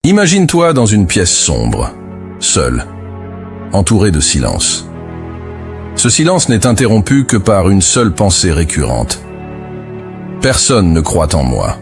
Imagine-toi dans une pièce sombre, seul, entouré de silence. Ce silence n'est interrompu que par une seule pensée récurrente. Personne ne croit en moi.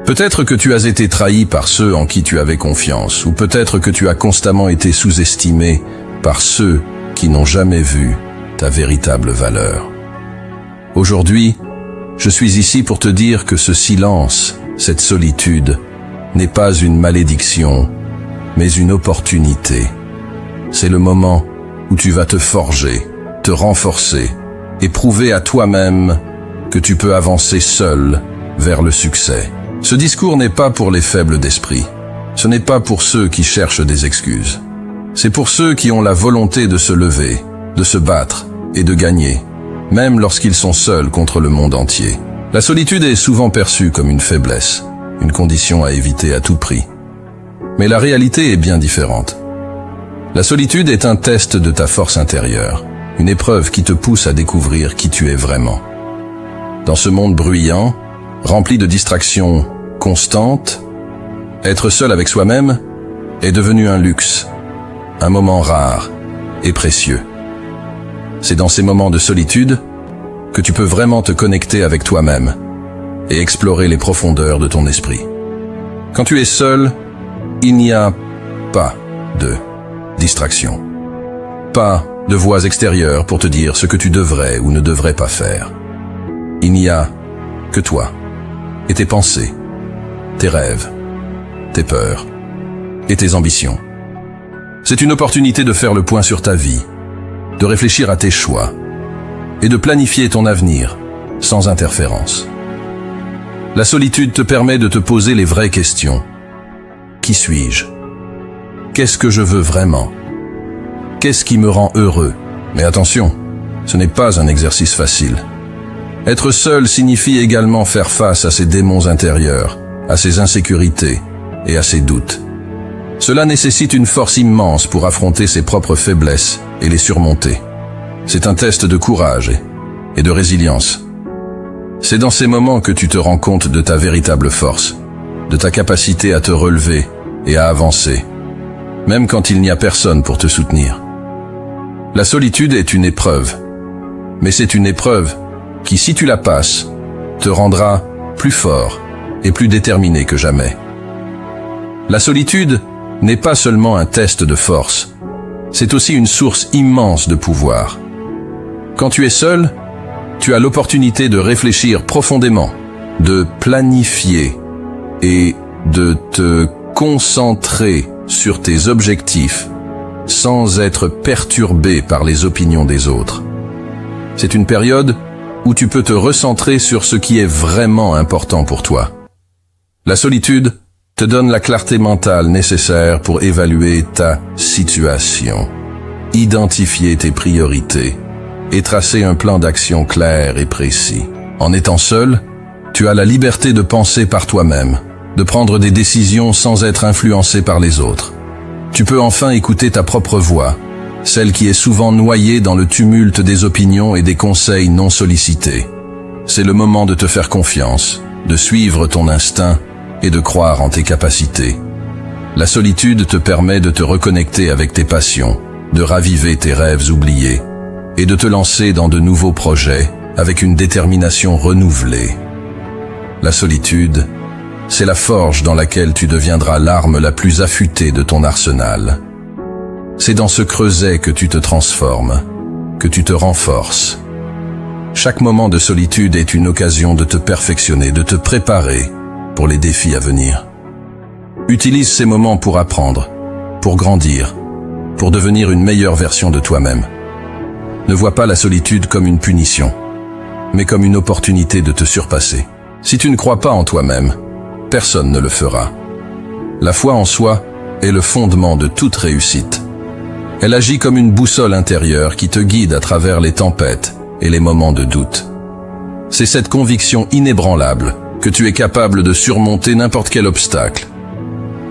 Peut-être que tu as été trahi par ceux en qui tu avais confiance, ou peut-être que tu as constamment été sous-estimé par ceux qui n'ont jamais vu ta véritable valeur. Aujourd'hui, je suis ici pour te dire que ce silence, cette solitude, n'est pas une malédiction, mais une opportunité. C'est le moment où tu vas te forger, te renforcer et prouver à toi-même que tu peux avancer seul vers le succès. Ce discours n'est pas pour les faibles d'esprit. Ce n'est pas pour ceux qui cherchent des excuses. C'est pour ceux qui ont la volonté de se lever, de se battre et de gagner, même lorsqu'ils sont seuls contre le monde entier. La solitude est souvent perçue comme une faiblesse, une condition à éviter à tout prix. Mais la réalité est bien différente. La solitude est un test de ta force intérieure, une épreuve qui te pousse à découvrir qui tu es vraiment. Dans ce monde bruyant, rempli de distractions constantes, être seul avec soi-même est devenu un luxe, un moment rare et précieux. C'est dans ces moments de solitude que tu peux vraiment te connecter avec toi-même et explorer les profondeurs de ton esprit. Quand tu es seul, il n'y a pas de distraction, pas de voix extérieures pour te dire ce que tu devrais ou ne devrais pas faire. Il n'y a que toi et tes pensées, tes rêves, tes peurs et tes ambitions. C'est une opportunité de faire le point sur ta vie, de réfléchir à tes choix et de planifier ton avenir sans interférence. La solitude te permet de te poser les vraies questions. Qui suis-je? Qu'est-ce que je veux vraiment? Qu'est-ce qui me rend heureux? Mais attention, ce n'est pas un exercice facile. Être seul signifie également faire face à ses démons intérieurs, à ses insécurités et à ses doutes. Cela nécessite une force immense pour affronter ses propres faiblesses et les surmonter. C'est un test de courage et de résilience. C'est dans ces moments que tu te rends compte de ta véritable force, de ta capacité à te relever et à avancer, même quand il n'y a personne pour te soutenir. La solitude est une épreuve, mais c'est une épreuve qui, si tu la passes, te rendra plus fort et plus déterminé que jamais. La solitude n'est pas seulement un test de force, c'est aussi une source immense de pouvoir. Quand tu es seul, tu as l'opportunité de réfléchir profondément, de planifier et de te concentrer sur tes objectifs sans être perturbé par les opinions des autres. C'est une période où tu peux te recentrer sur ce qui est vraiment important pour toi. La solitude te donne la clarté mentale nécessaire pour évaluer ta situation, identifier tes priorités et tracer un plan d'action clair et précis. En étant seul, tu as la liberté de penser par toi-même, de prendre des décisions sans être influencé par les autres. Tu peux enfin écouter ta propre voix, celle qui est souvent noyée dans le tumulte des opinions et des conseils non sollicités. C'est le moment de te faire confiance, de suivre ton instinct et de croire en tes capacités. La solitude te permet de te reconnecter avec tes passions, de raviver tes rêves oubliés et de te lancer dans de nouveaux projets avec une détermination renouvelée. La solitude, c'est la forge dans laquelle tu deviendras l'arme la plus affûtée de ton arsenal. C'est dans ce creuset que tu te transformes, que tu te renforces. Chaque moment de solitude est une occasion de te perfectionner, de te préparer pour les défis à venir. Utilise ces moments pour apprendre, pour grandir, pour devenir une meilleure version de toi-même. Ne vois pas la solitude comme une punition, mais comme une opportunité de te surpasser. Si tu ne crois pas en toi-même, personne ne le fera. La foi en soi est le fondement de toute réussite. Elle agit comme une boussole intérieure qui te guide à travers les tempêtes et les moments de doute. C'est cette conviction inébranlable que tu es capable de surmonter n'importe quel obstacle,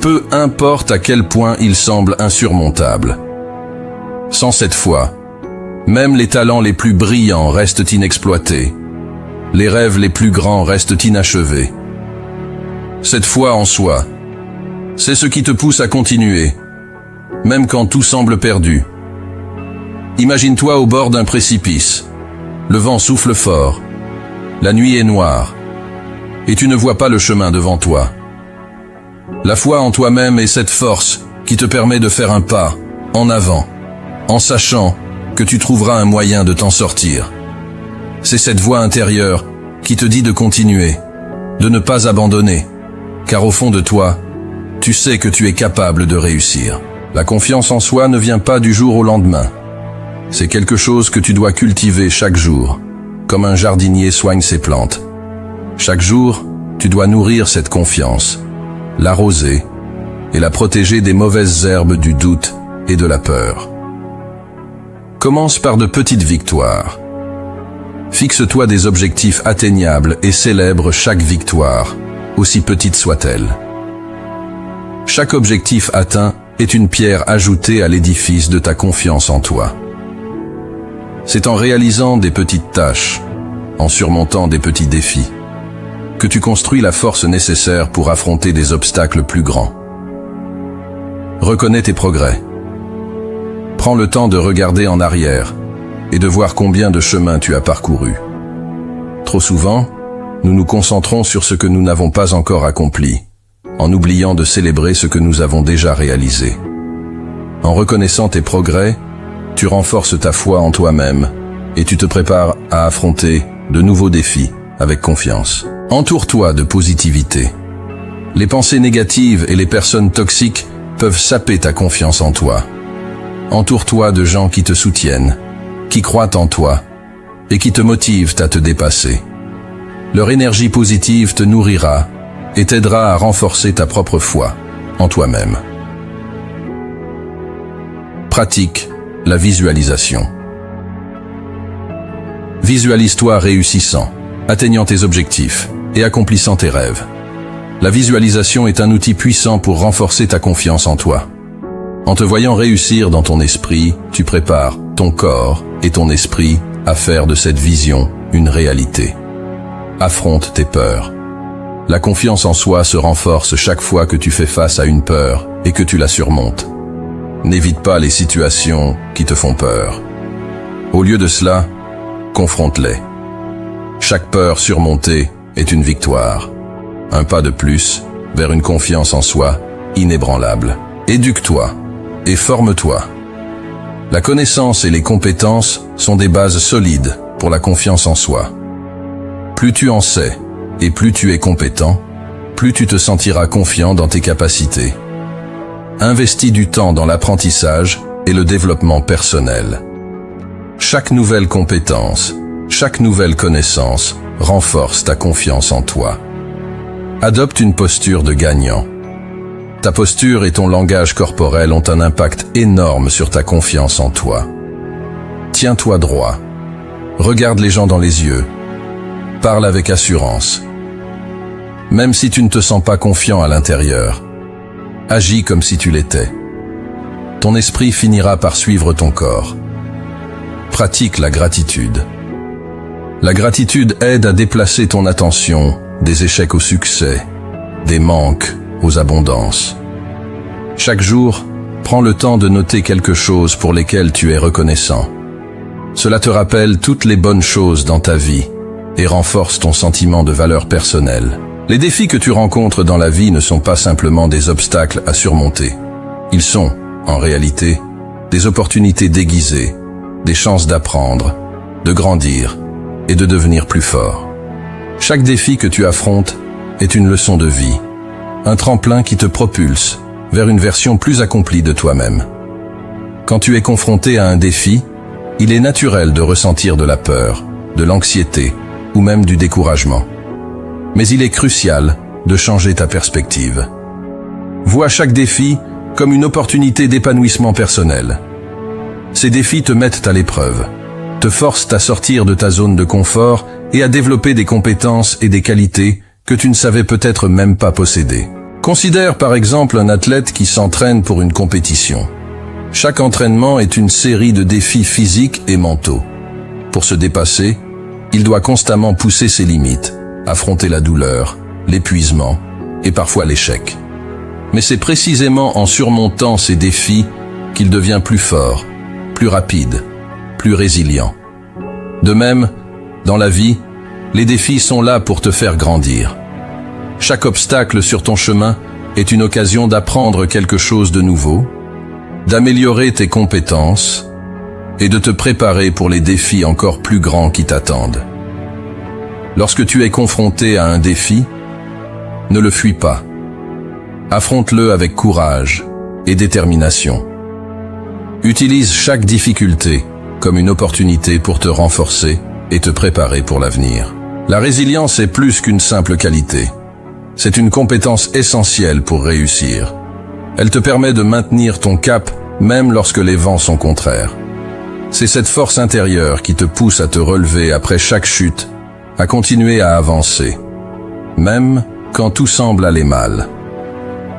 peu importe à quel point il semble insurmontable. Sans cette foi, même les talents les plus brillants restent inexploités, les rêves les plus grands restent inachevés. Cette foi en soi C'est ce qui te pousse à continuer, même quand tout semble perdu. Imagine-toi au bord d'un précipice. Le vent souffle fort. La nuit est noire. Et tu ne vois pas le chemin devant toi. La foi en toi-même est cette force qui te permet de faire un pas en avant, en sachant que tu trouveras un moyen de t'en sortir. C'est cette voix intérieure qui te dit de continuer, de ne pas abandonner, car au fond de toi, tu sais que tu es capable de réussir. La confiance en soi ne vient pas du jour au lendemain. C'est quelque chose que tu dois cultiver chaque jour, comme un jardinier soigne ses plantes. Chaque jour, tu dois nourrir cette confiance, l'arroser et la protéger des mauvaises herbes du doute et de la peur. Commence par de petites victoires. Fixe-toi des objectifs atteignables et célèbre chaque victoire, aussi petite soit-elle. Chaque objectif atteint est une pierre ajoutée à l'édifice de ta confiance en toi. C'est en réalisant des petites tâches, en surmontant des petits défis, que tu construis la force nécessaire pour affronter des obstacles plus grands. Reconnais tes progrès. Prends le temps de regarder en arrière et de voir combien de chemins tu as parcouru. Trop souvent, nous nous concentrons sur ce que nous n'avons pas encore accompli, en oubliant de célébrer ce que nous avons déjà réalisé. En reconnaissant tes progrès, tu renforces ta foi en toi-même et tu te prépares à affronter de nouveaux défis avec confiance. Entoure-toi de positivité. Les pensées négatives et les personnes toxiques peuvent saper ta confiance en toi. Entoure-toi de gens qui te soutiennent, qui croient en toi et qui te motivent à te dépasser. Leur énergie positive te nourrira et t'aidera à renforcer ta propre foi en toi-même. Pratique la visualisation. Visualise-toi réussissant, atteignant tes objectifs et accomplissant tes rêves. La visualisation est un outil puissant pour renforcer ta confiance en toi. En te voyant réussir dans ton esprit, tu prépares ton corps et ton esprit à faire de cette vision une réalité. Affronte tes peurs. La confiance en soi se renforce chaque fois que tu fais face à une peur et que tu la surmontes. N'évite pas les situations qui te font peur. Au lieu de cela, confronte-les. Chaque peur surmontée est une victoire. Un pas de plus vers une confiance en soi inébranlable. Éduque-toi et forme-toi. La connaissance et les compétences sont des bases solides pour la confiance en soi. Plus tu en sais et plus tu es compétent, plus tu te sentiras confiant dans tes capacités. Investis du temps dans l'apprentissage et le développement personnel. Chaque nouvelle compétence, chaque nouvelle connaissance renforce ta confiance en toi. Adopte une posture de gagnant. Ta posture et ton langage corporel ont un impact énorme sur ta confiance en toi. Tiens-toi droit. Regarde les gens dans les yeux. Parle avec assurance. Même si tu ne te sens pas confiant à l'intérieur, agis comme si tu l'étais. Ton esprit finira par suivre ton corps. Pratique la gratitude. La gratitude aide à déplacer ton attention des échecs au succès, des manques aux abondances. Chaque jour, prends le temps de noter quelque chose pour lesquelles tu es reconnaissant. Cela te rappelle toutes les bonnes choses dans ta vie et renforce ton sentiment de valeur personnelle. Les défis que tu rencontres dans la vie ne sont pas simplement des obstacles à surmonter. Ils sont, en réalité, des opportunités déguisées, des chances d'apprendre, de grandir et de devenir plus fort. Chaque défi que tu affrontes est une leçon de vie, un tremplin qui te propulse vers une version plus accomplie de toi-même. Quand tu es confronté à un défi, il est naturel de ressentir de la peur, de l'anxiété ou même du découragement. Mais il est crucial de changer ta perspective. Vois chaque défi comme une opportunité d'épanouissement personnel. Ces défis te mettent à l'épreuve, te forcent à sortir de ta zone de confort et à développer des compétences et des qualités que tu ne savais peut-être même pas posséder. Considère par exemple un athlète qui s'entraîne pour une compétition. Chaque entraînement est une série de défis physiques et mentaux. Pour se dépasser, il doit constamment pousser ses limites, affronter la douleur, l'épuisement et parfois l'échec. Mais c'est précisément en surmontant ces défis qu'il devient plus fort, plus rapide, plus résilient. De même, dans la vie, les défis sont là pour te faire grandir. Chaque obstacle sur ton chemin est une occasion d'apprendre quelque chose de nouveau, d'améliorer tes compétences et de te préparer pour les défis encore plus grands qui t'attendent. Lorsque tu es confronté à un défi, ne le fuis pas. Affronte-le avec courage et détermination. Utilise chaque difficulté comme une opportunité pour te renforcer et te préparer pour l'avenir. La résilience est plus qu'une simple qualité. C'est une compétence essentielle pour réussir. Elle te permet de maintenir ton cap même lorsque les vents sont contraires. C'est cette force intérieure qui te pousse à te relever après chaque chute, à continuer à avancer, même quand tout semble aller mal.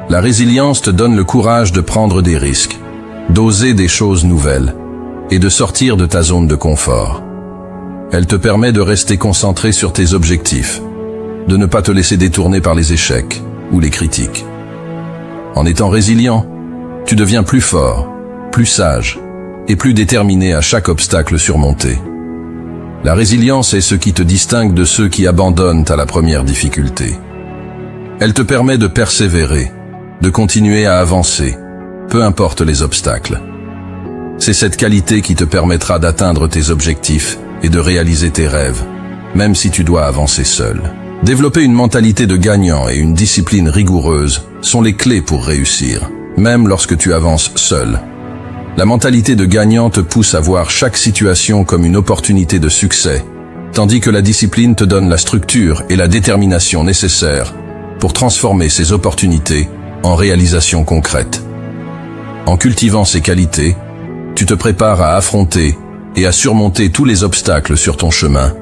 La résilience te donne le courage de prendre des risques, d'oser des choses nouvelles et de sortir de ta zone de confort. Elle te permet de rester concentré sur tes objectifs, de ne pas te laisser détourner par les échecs ou les critiques. En étant résilient, tu deviens plus fort, plus sage et plus déterminé à chaque obstacle surmonté. La résilience est ce qui te distingue de ceux qui abandonnent à la première difficulté. Elle te permet de persévérer, de continuer à avancer, peu importe les obstacles. C'est cette qualité qui te permettra d'atteindre tes objectifs et de réaliser tes rêves, même si tu dois avancer seul. Développer une mentalité de gagnant et une discipline rigoureuse sont les clés pour réussir, même lorsque tu avances seul. La mentalité de gagnant te pousse à voir chaque situation comme une opportunité de succès, tandis que la discipline te donne la structure et la détermination nécessaires pour transformer ces opportunités en réalisations concrètes. En cultivant ces qualités, tu te prépares à affronter et à surmonter tous les obstacles sur ton chemin,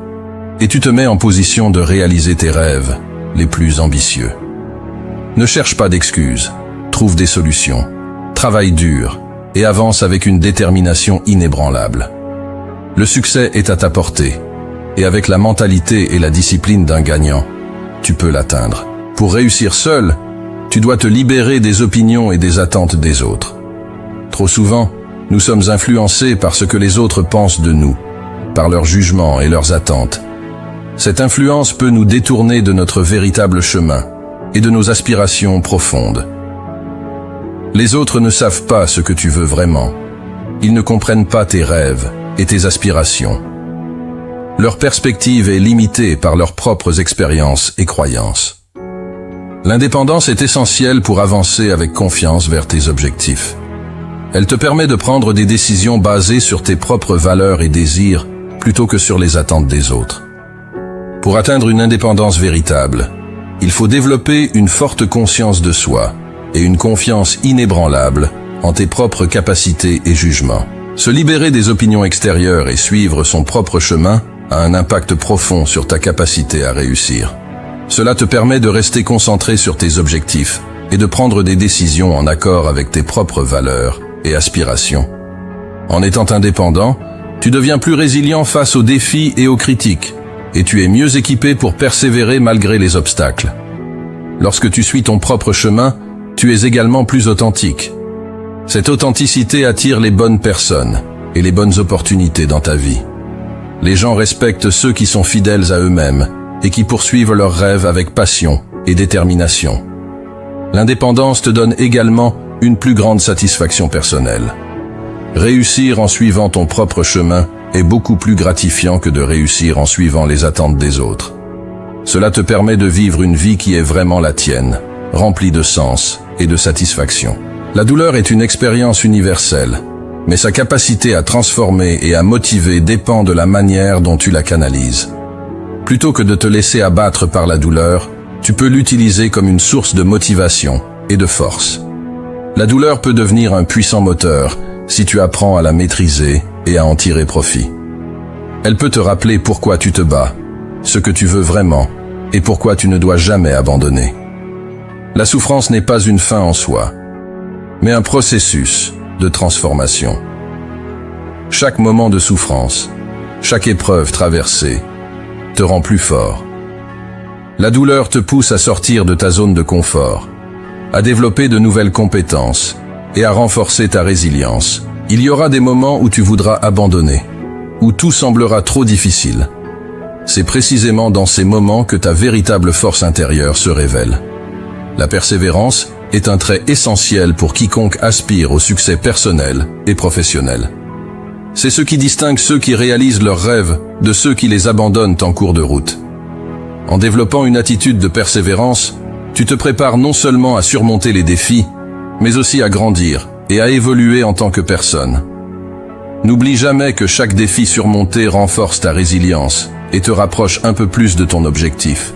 et tu te mets en position de réaliser tes rêves les plus ambitieux. Ne cherche pas d'excuses, trouve des solutions, travaille dur et avance avec une détermination inébranlable. Le succès est à ta portée, et avec la mentalité et la discipline d'un gagnant, tu peux l'atteindre. Pour réussir seul, tu dois te libérer des opinions et des attentes des autres. Trop souvent, nous sommes influencés par ce que les autres pensent de nous, par leurs jugements et leurs attentes. Cette influence peut nous détourner de notre véritable chemin et de nos aspirations profondes. Les autres ne savent pas ce que tu veux vraiment. Ils ne comprennent pas tes rêves et tes aspirations. Leur perspective est limitée par leurs propres expériences et croyances. L'indépendance est essentielle pour avancer avec confiance vers tes objectifs. Elle te permet de prendre des décisions basées sur tes propres valeurs et désirs plutôt que sur les attentes des autres. Pour atteindre une indépendance véritable, il faut développer une forte conscience de soi et une confiance inébranlable en tes propres capacités et jugements. Se libérer des opinions extérieures et suivre son propre chemin a un impact profond sur ta capacité à réussir. Cela te permet de rester concentré sur tes objectifs et de prendre des décisions en accord avec tes propres valeurs et aspirations. En étant indépendant, tu deviens plus résilient face aux défis et aux critiques, et tu es mieux équipé pour persévérer malgré les obstacles. Lorsque tu suis ton propre chemin, tu es également plus authentique. Cette authenticité attire les bonnes personnes et les bonnes opportunités dans ta vie. Les gens respectent ceux qui sont fidèles à eux-mêmes et qui poursuivent leurs rêves avec passion et détermination. L'indépendance te donne également une plus grande satisfaction personnelle. Réussir en suivant ton propre chemin est beaucoup plus gratifiant que de réussir en suivant les attentes des autres. Cela te permet de vivre une vie qui est vraiment la tienne, remplie de sens et de satisfaction. La douleur est une expérience universelle, mais sa capacité à transformer et à motiver dépend de la manière dont tu la canalises. Plutôt que de te laisser abattre par la douleur, tu peux l'utiliser comme une source de motivation et de force. La douleur peut devenir un puissant moteur si tu apprends à la maîtriser et à en tirer profit. Elle peut te rappeler pourquoi tu te bats, ce que tu veux vraiment et pourquoi tu ne dois jamais abandonner. La souffrance n'est pas une fin en soi, mais un processus de transformation. Chaque moment de souffrance, chaque épreuve traversée, te rend plus fort. La douleur te pousse à sortir de ta zone de confort, à développer de nouvelles compétences et à renforcer ta résilience. Il y aura des moments où tu voudras abandonner, où tout semblera trop difficile. C'est précisément dans ces moments que ta véritable force intérieure se révèle. La persévérance est un trait essentiel pour quiconque aspire au succès personnel et professionnel. C'est ce qui distingue ceux qui réalisent leurs rêves de ceux qui les abandonnent en cours de route. En développant une attitude de persévérance, tu te prépares non seulement à surmonter les défis, mais aussi à grandir et à évoluer en tant que personne. N'oublie jamais que chaque défi surmonté renforce ta résilience et te rapproche un peu plus de ton objectif.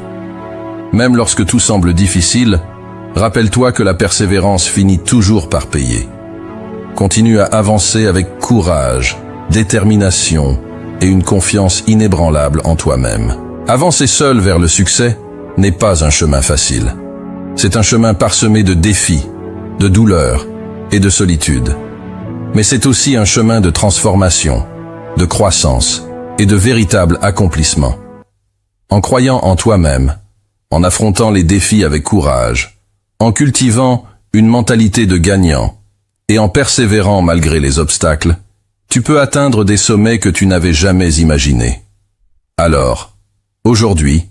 Même lorsque tout semble difficile, rappelle-toi que la persévérance finit toujours par payer. Continue à avancer avec courage, détermination et une confiance inébranlable en toi-même. Avancer seul vers le succès n'est pas un chemin facile. C'est un chemin parsemé de défis, de douleurs et de solitude. Mais c'est aussi un chemin de transformation, de croissance et de véritable accomplissement. En croyant en toi-même, en affrontant les défis avec courage, en cultivant une mentalité de gagnant et en persévérant malgré les obstacles, tu peux atteindre des sommets que tu n'avais jamais imaginés. Alors, aujourd'hui,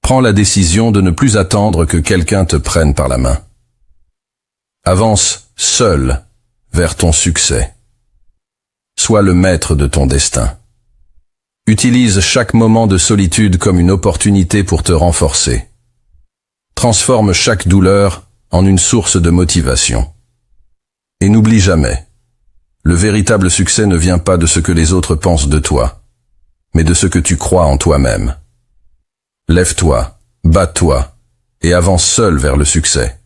prends la décision de ne plus attendre que quelqu'un te prenne par la main. Avance seul vers ton succès. Sois le maître de ton destin. Utilise chaque moment de solitude comme une opportunité pour te renforcer. Transforme chaque douleur en une source de motivation. Et n'oublie jamais, le véritable succès ne vient pas de ce que les autres pensent de toi, mais de ce que tu crois en toi-même. Lève-toi, bats-toi, et avance seul vers le succès.